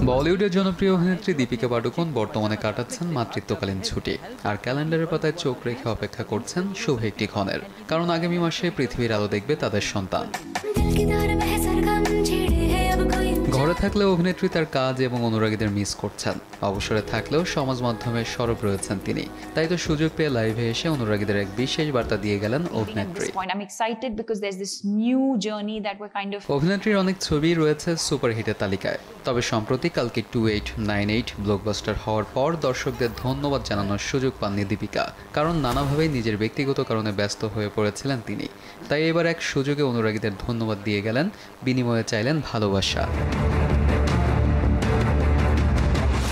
বলিউডের জনপ্রিয় অভিনেত্রী দীপিকা পাডুকোন বর্তমানে কাটাচ্ছেন মাতৃত্বকালীন ছুটি, আর ক্যালেন্ডারের পাতায় চোখ রেখে অপেক্ষা করছেন শুভ একটি ক্ষণের, কারণ আগামী মাসে পৃথিবীর আলো দেখবে তাদের সন্তান। ঘরে থাকলেও অভিনেত্রী তার কাজ এবং অনুরাগীদের মিস করছেন, অবসরে থাকলেও সমাজ মাধ্যমে সরব রয়েছেন তিনি। তাই তো সুযোগ পেয়ে লাইভে এসে অনুরাগীদের এক বিশেষ বার্তা দিয়ে গেলেন অভিনেত্রী। অভিনেত্রীর অনেক ছবি রয়েছে সুপারহিটের তালিকায়, তবে সম্প্রতি কালকে 2898 ব্লকবাস্টার হওয়ার পর দর্শকদের ধন্যবাদ জানানোর সুযোগ পাননি দীপিকা, কারণ নানাভাবেই নিজের ব্যক্তিগত কারণে ব্যস্ত হয়ে পড়েছিলেন তিনি। তাই এবার এক সুযোগে অনুরাগীদের ধন্যবাদ দিয়ে গেলেন, বিনিময়ে চাইলেন ভালোবাসা।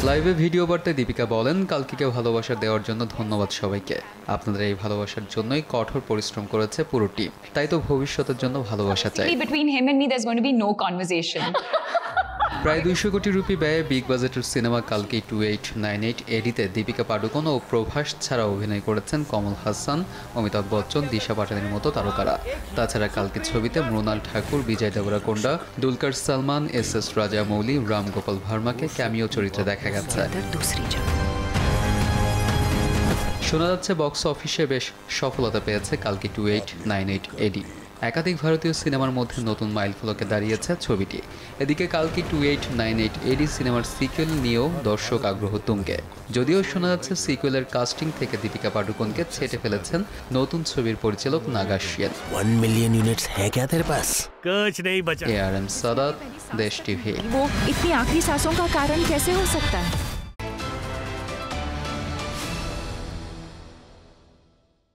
লাইভে ভিডিও বার্তায় দীপিকা বলেন, কালকিকে ভালোবাসা দেওয়ার জন্য ধন্যবাদ সবাইকে। আপনাদের এই ভালোবাসার জন্যই কঠোর পরিশ্রম করেছে পুরো টিম, তাই তো ভবিষ্যতের জন্য ভালোবাসা চাই। প্রায় 200 কোটি রুপি ব্যয়ে বিগ বাজেটের সিনেমা কালকি 2898 এডিতে দীপিকা পাডুকোন ও প্রভাস ছাড়া অভিনয় করেছেন কমল হাসান, অমিতাভ বচ্চন, দিশা পাটানির মতো তারকারা। তাছাড়া কালকি ছবিতে মৃণাল ঠাকুর, বিজয় দেবরাকোন্ডা, দুলকার সালমান, এস রাজামৌলি, রাম গোপাল ভার্মাকে ক্যামিও চরিত্রে দেখা গেছে। শোনা যাচ্ছে বক্স অফিসে বেশ সফলতা পেয়েছে কালকি 2898 এডি। একাধিক ভারতীয় সিনেমার মধ্যে নতুন মাইলফলকে দাঁড়িয়েছে ছবিটি। এদিকে কালকি 2898 এডি সিনেমার সিকুয়েল নিয়েও দর্শক আগ্রহ তুঙ্গে। যদিও শোনা যাচ্ছে সিকুয়েলের কাস্টিং থেকে দীপিকা পাডুকোনকে ছেটে ফেলেছেন নতুন ছবির পরিচালক নাগা শিয়েন। 1 मिलियन यूनिट्स है क्या तेरे पास? कुछ नहीं बचा। ARM सादात, देश टीवी। वो इतनी आखिरी सांसों का कारण कैसे हो सकता है?